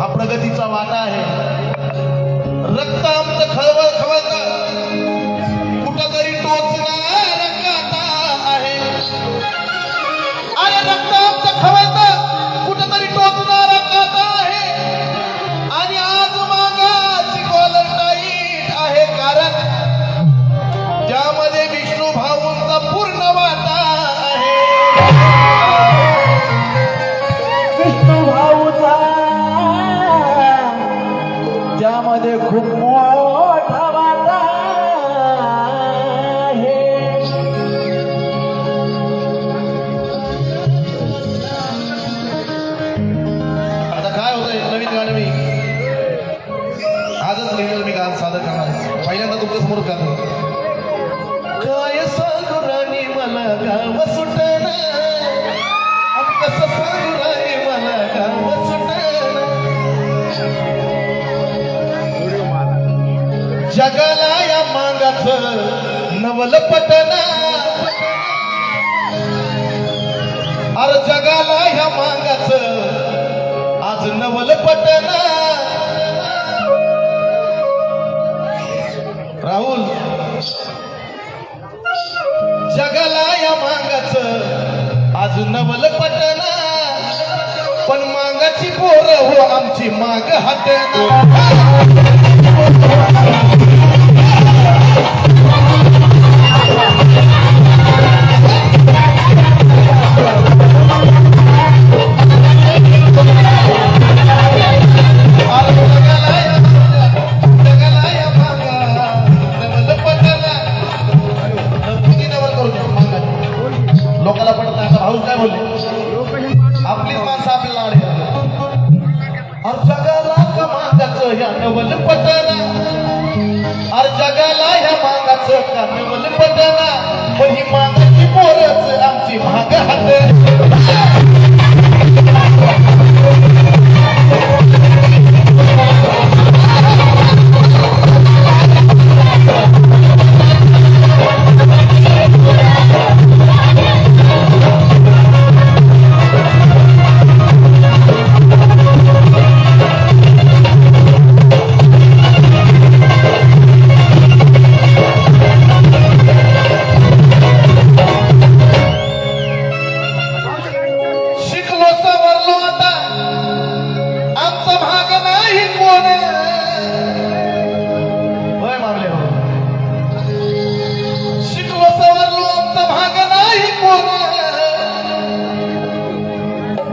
हा प्रगतीचा वाटा आहे। रक्त आमचं खळवळ खवळत कुठंतरी टोचणार काटा आहे। अरे रक्त आमचं खवळत कुठंतरी टोचणार काटा आहे। आणि आज मागाची कॉलर टाईट आहे, कारण त्यामध्ये विष्णू भाऊंचा पूर्ण वाटा आहे। विष्णू भाऊचा त्यामध्ये खूप मोठा वाटा आहे। आता काय होतंय, नवीन गाणं मी आजच लिहिलेलं मी गाणं सादर करणार आहे। पहिल्यांदा तुमच्या समोर गाणं काय सांगू राणी मला गाव सुटना, कसं सांगू राणी मला गाव सुटना। जगाला या मागाचं नवल पटना, अरे जगाला या मागाचं आज नवल पटना। राहुल, जगाला या मागाचं आज नवल पटना, पण मागाची पोरं हो आमची माग हाटना। लोकांना पटत नाही, भाऊ काय बोलले, आपलीच माणसं आपल्याला आले। अरे जगाला का मागाचं ह्या नवल पटना, अरे जगाला ह्या मागाचं का नवल पटना, पण ही मागाची पोरच आमची माग हात।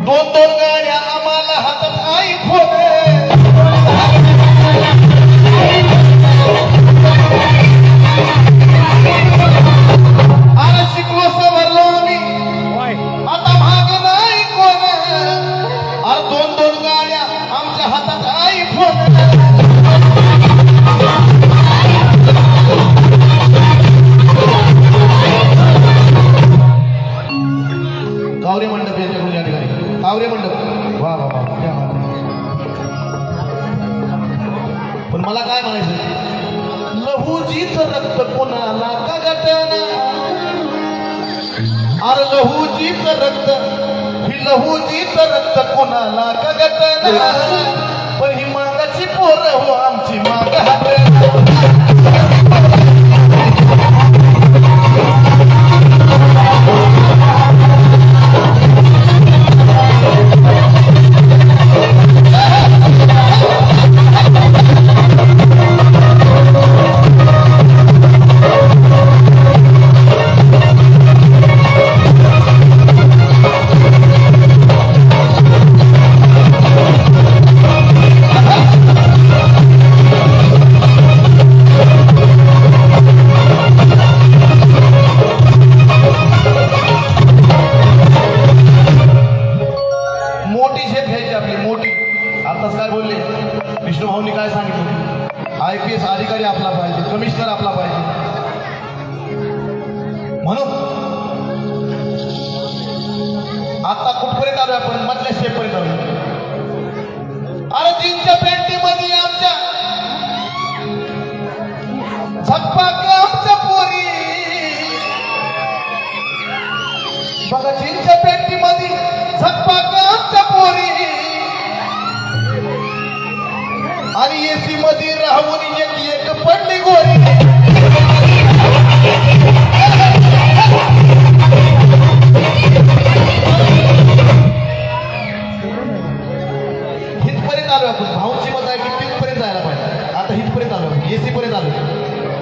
दोन दोन गाड्या आम्हाला हातात आई फोन। अरे शिकलो सवरलो आम्ही, आता भाग नाही कोण। अरे दोन दोन गाड्या आमच्या हातात आई फोन। गावरे मंडप याच्या या ठिकाणी, गावरे मंडप, वा वा वा, पण मला काय म्हणायचं, लहूजीच रक्त कोणाला का गटना, अरे लहूजीच रक्त, ही लहूजीच रक्त कोणाला का गटना, पण ही मागाची पोरं हो आमची माग हात। विष्णू भाऊंनी काय सांगितलं, IPS अधिकारी आपला पाहिजे, कमिशनर आपला पाहिजे। म्हणून आता कुठपर्यंत आलो आपण, मधल्या स्टेपपर्यंत आलो। अरे जीनच्या पेंटीमध्ये आमच्या झकपाक आमच्या पोरी, बघा जीनच्या पेंटीमध्ये झकपाक आमच्या पोरी, आणि एसी मध्ये राहून एक एक पडली गोरी हितपर्यंत आलो आपण. भाऊंची मत आहे की तिथपर्यंत जायला पाहिजे. आता हितपर्यंत आलो आपण, एसी पर्यंत आलो.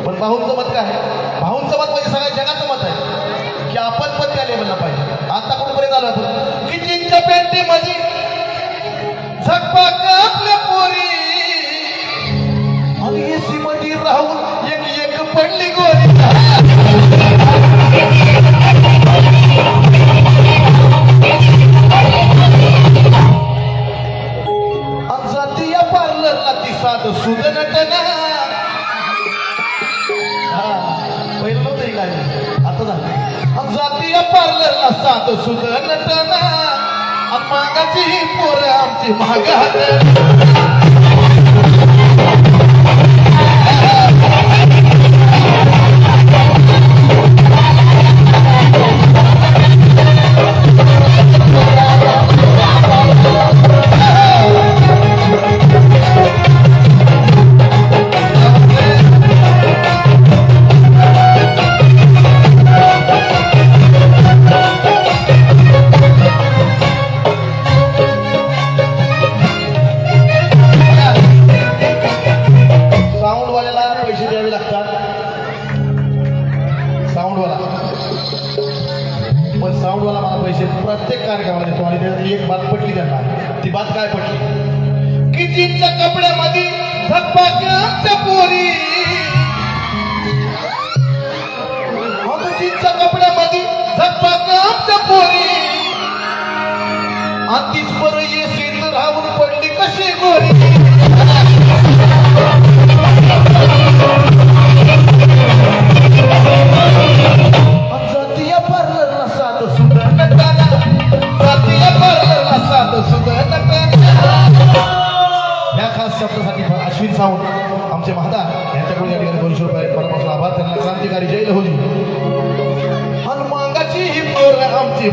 पण भाऊंचं मत काय आहे? भाऊंचं मत म्हणजे सगळ्या जगाचं मत आहे की आपण पण त्या लेवलला पाहिजे. आता कुठपर्यंत आलो आपण की जीनच्या पॅन्टीमध्ये झकपाक आपल्या पोरी आणि एसी मध्ये राहून एक एक पडली गोरी जातीय पार्लरला ती साध सुध नटना. पहिलं नव्हतं काय आता झालं. जातीय पार्लरला साध सुध नटना आणि मागाची पोरं आमची मागात प्रत्येक कार्यक्रमाला देतो आणि त्याची एक बात पटली त्यांना. ती बात काय पटली की जीनच्या कपड्यामध्ये झकपाक्या पोरी जीनच्या कपड्यामध्ये झकपाक्या पोरी आणि तीच बरं येशील राहून पडली कशी गोरी. जातीय पार्लरला साधं सुद्धा नटना, जातीय पार्लरला साधं सुद्धा नटना. या खास शब्दासाठी अश्विन सावंत आमचे महादा यांच्याकडून या ठिकाणी 200 रुपये मनापासून आभार. त्यांना क्रांतिकारी जय लहोजी. हनुमांगाची ही पोर आमची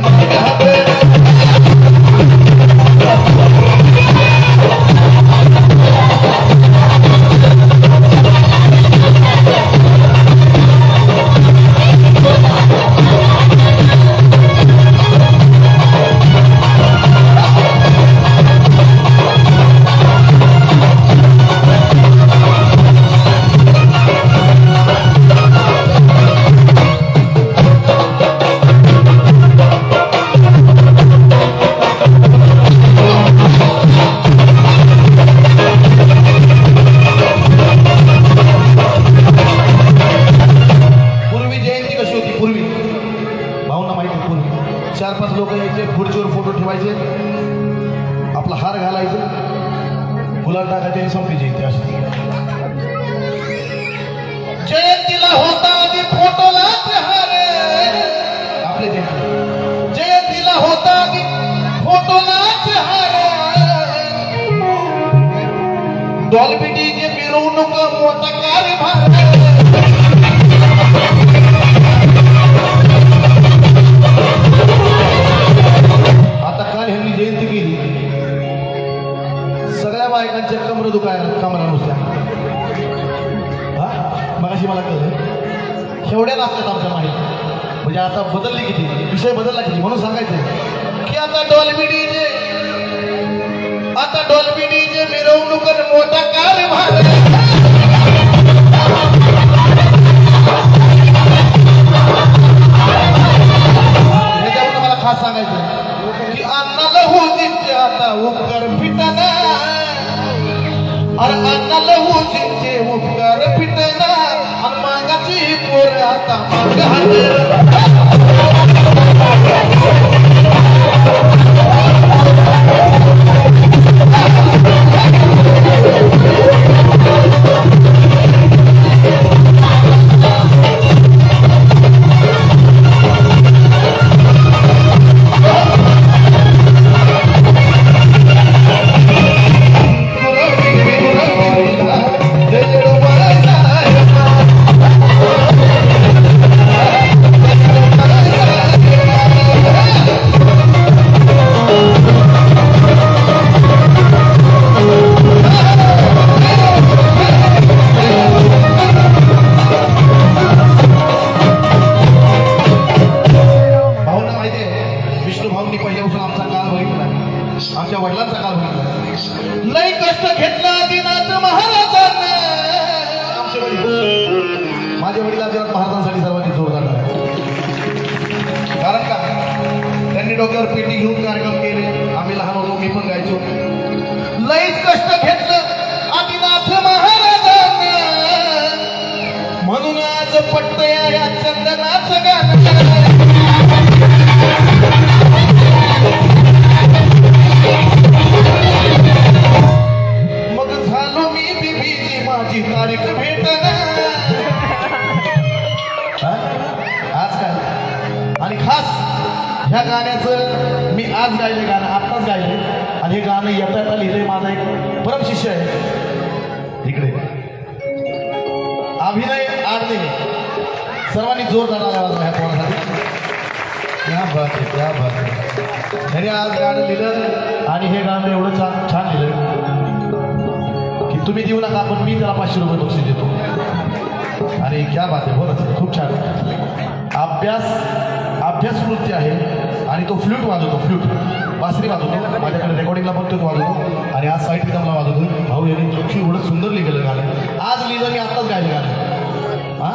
आपला हार घालायचं, गुलाल टाकायचे आणि संपीची इथे अशी. जयंतीला होता आधी फोटोलाच हार आपले जयंतीला होता आधी फोटोलाच हार. डॉल्बी डीजे मिरवणूक मोठा कारभार. आता काल ह्यांनी जयंती केली, सगळ्या बायकांच्या कमर दुखायला कमरा नुसत्या. मगाशी मला कळलं एवढ्या लागतात आमच्या माहिती. म्हणजे आता बदलली किती, विषय बदलला किती, म्हणून सांगायचं की आता डॉल्बी डीजे, आता डॉल्बी डीजे मिरवणूक मोठा कारभार. ह्याच्यावर मला खास सांगायचं की अन्नाला होते आता उपकार फिटना, अरे अन्नाला होते उपकार फिटना आणि मागाची पोर आता माग. त्यांनी डोक्यावर पेटी घेऊन कार्यक्रम केले. आम्ही लहान होतो, मी पण गायचो. लईच कष्ट घेतलं आदिनाथ महाराजांना, म्हणून आज पटतंय या चंदनाचं गाणं. मग झालो मी बीबीची माझी तारीख भेटना. आज काय आणि खास ह्या गाण्याचं मी आज गायले गाणं, आत्ताच गायले. आणि हे गाणं येता येता लिहिलंय माझा एक परम शिष्य आहे इकडे. अभिनय आडले सर्वांनी जोरदार आवाज ह्या पोरासाठी. क्या बात आहे, क्या बात आहे. त्याने आज गाणं लिहिलं आणि हे गाणं एवढं छान लिहिलं की तुम्ही देऊ नका, पण मी त्याला 500 रुपये बक्षीस देतो. आणि क्या बात आहे, बोलत खूप छान. अभ्यास नृत्य आहे आणि तो फ्लूट वाजवतो, फ्लूट बासरी वाजवतो. माझ्याकडे रेकॉर्डिंगला पण तो वाजवतो आणि आज साईड रिदमला वाजवतो. भाऊ यांनी चोखी एवढं सुंदर लिहिलेलं गाणं. आज लिहिलं मी आत्ताच गायलं गाणं. हा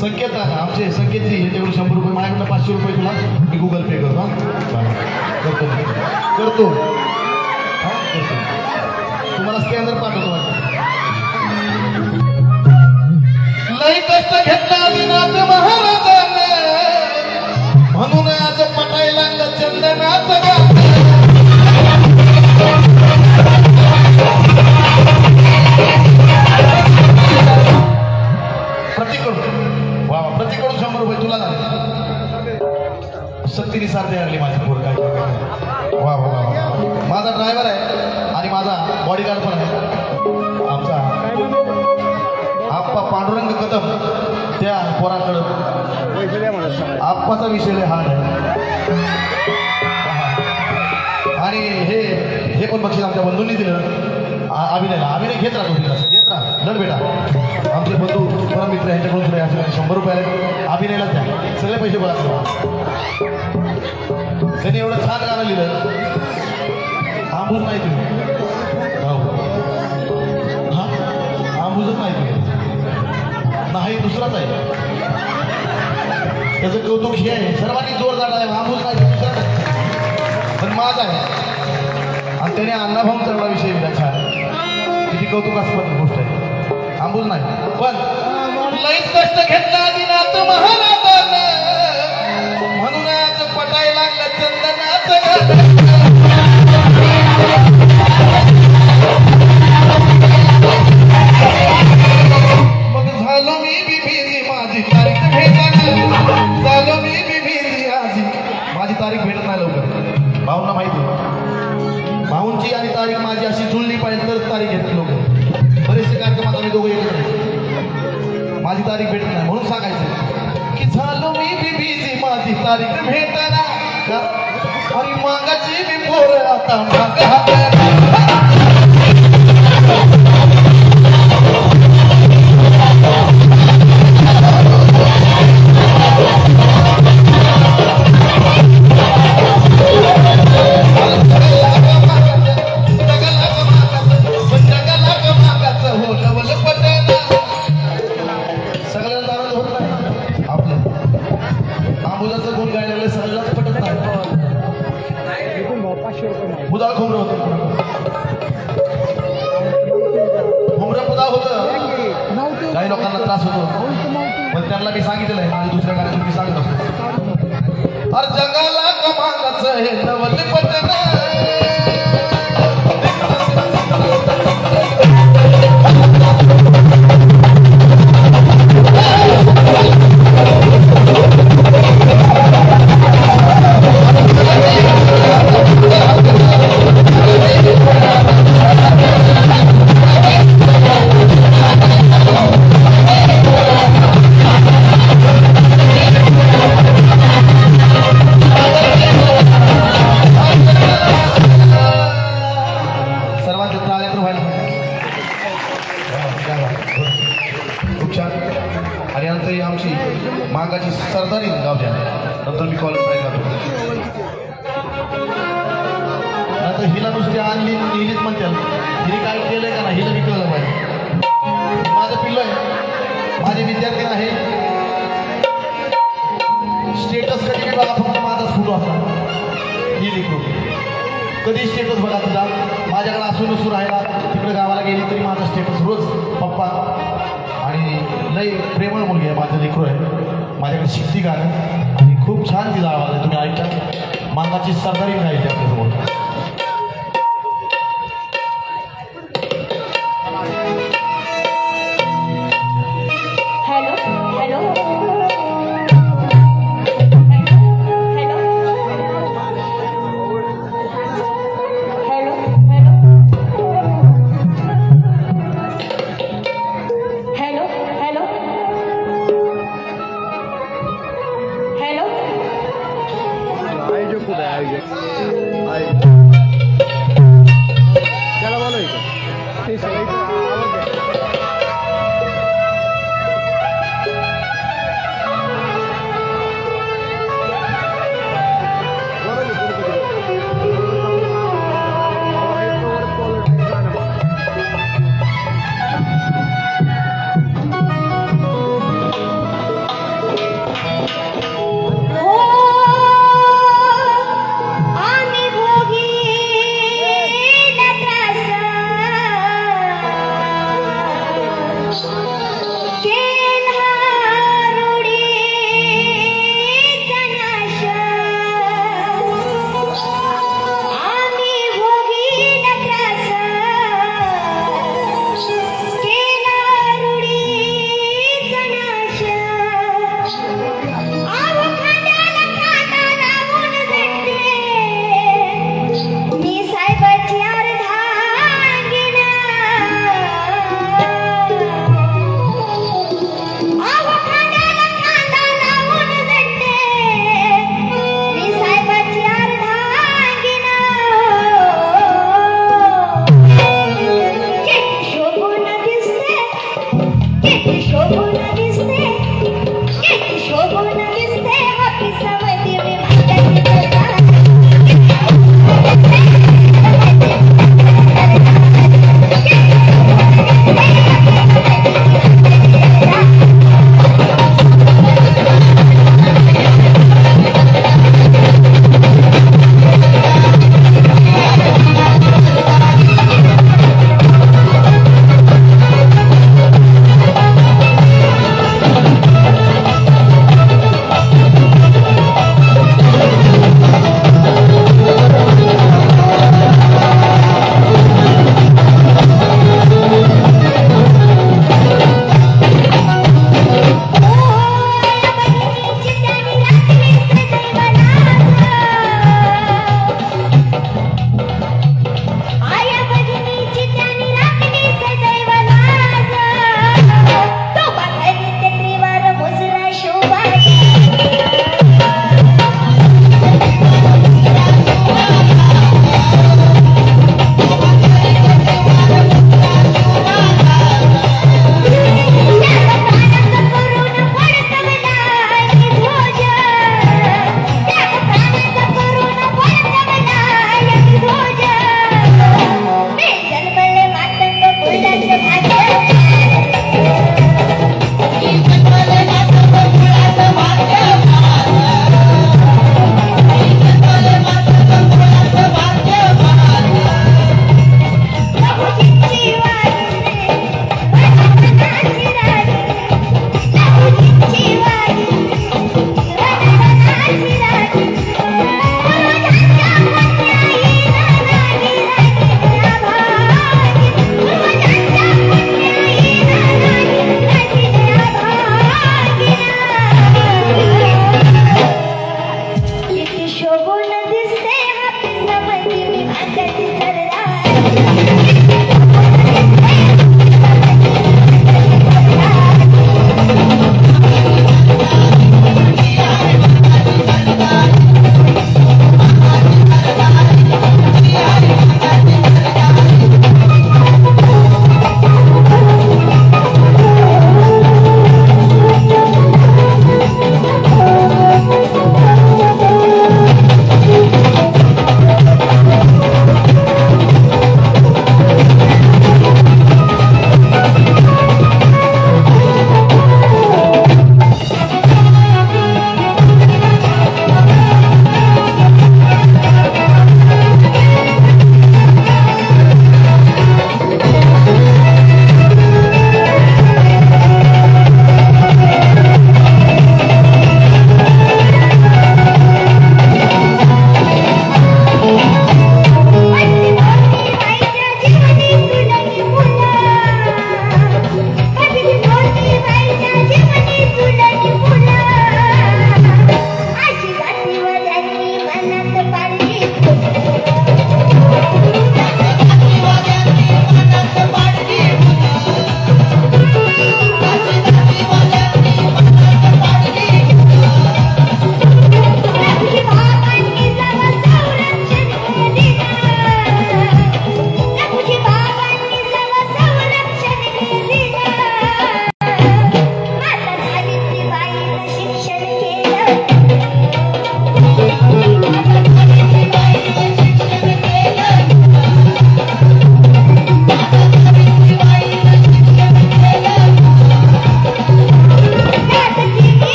संकेत आमचे संकेतजी याच्याकडून 100 रुपये, माझ्याकडनं 500 रुपये तुला मी गुगल पे करतो. करतो करतो हां करतो. तुम्हाला स्कॅनर पाठवतो. लई कष्ट घेतला आदिनाथ महाराजांना, म्हणून आज पटायला चंदनाचं गाणं. प्रतीकडून वा प्रतीकडून 100 रुपये तुला झाले. सक्तीने साथ द्यायला माझी पोर काय. वा वा वा. माझा ड्रायव्हर आहे आणि माझा बॉडीगार्ड पण आहे. आमचा आप्पा पांडुरंग कदम. त्या पोराकडं आप्पाचा विषय हार्ड आहे. आणि हे पण बक्षीस आमच्या बंधूंनी दिलं. अभिनय घेत राहतो, घेत राहा दर बेटा. आमचे बंधू परम मित्र ह्यांच्याकडून सुद्धा 100 रुपये आले. अभिनयलाच द्या, सगळे पैसे बघा. त्यांनी एवढं छान गाणं लिहिलं. आंबूज नाही तुम्ही हा आंबूजच नाही तुम्ही नाही, दुसराच आहे. त्याचं कौतुक हे आहे. सर्वांनी जोरदार आहे. आंबूज नाही दुसरा पण माझा आहे. आणि त्याने अण्णाभाऊंचा एवढा विषय दिला छान. किती कौतुकास्पद गोष्ट आहे. आंबूज नाही पण लईच कष्ट घेतला आदिनाथ महाराजांना, म्हणून आज पटायला लागलं चंदनाचं गाणं. मग झालो मी बिबीजी माझी तारीख भेटना. झालो मी बिबीजी आजी माझी तारीख भेटत नाही लवकर. भाऊंना माहिती भाऊंची आणि तारीख माझी अशी जुळली पाहिजे तर तारीख घेतली लोक. बरेचसे कार्यक्रमात आम्ही दोघं एकत्र. माझी तारीख भेटत नाही म्हणून सांगायचं की झालो मी बिबीजी माझी तारीख भेटना. आणि मागाची मी पोर आता मागा. बुधाळ खोबरं होतं. खोबरं बुधा होतं. काही लोकांना त्रास होतो पण त्यांना मी सांगितलेलं आहे. आणि दुसऱ्या गाण्यातून मी सांगत असतो. हर जगाला कमालाचं हे नवल पटना. आणि नंतर आमची मागाची सरदारी गाव द्या. नंतर मी कॉलेज जातो. नंतर हिला नुसती आणली नेलीच म्हणते. हिने काय केलंय का नाही हिला विकलं पाहिजे. माझं पिल्लो आहे, माझे विद्यार्थी आहे. स्टेटस कधी बघा फक्त माझाच फोटो असतात. कधी स्टेटस बघा तुझा माझ्याकडे असू नसू राहिला तिकडे गावाला गेली तरी माझा स्टेटस रोज पप्पा आणि लई प्रेमळ मुलगी आहे माझं लेकरू आहे माझ्याकडे शिकती गाणं आणि खूप छान तिला आवाज आहे तुम्ही ऐका मांगाची सरदारी गायची आपल्यासमोर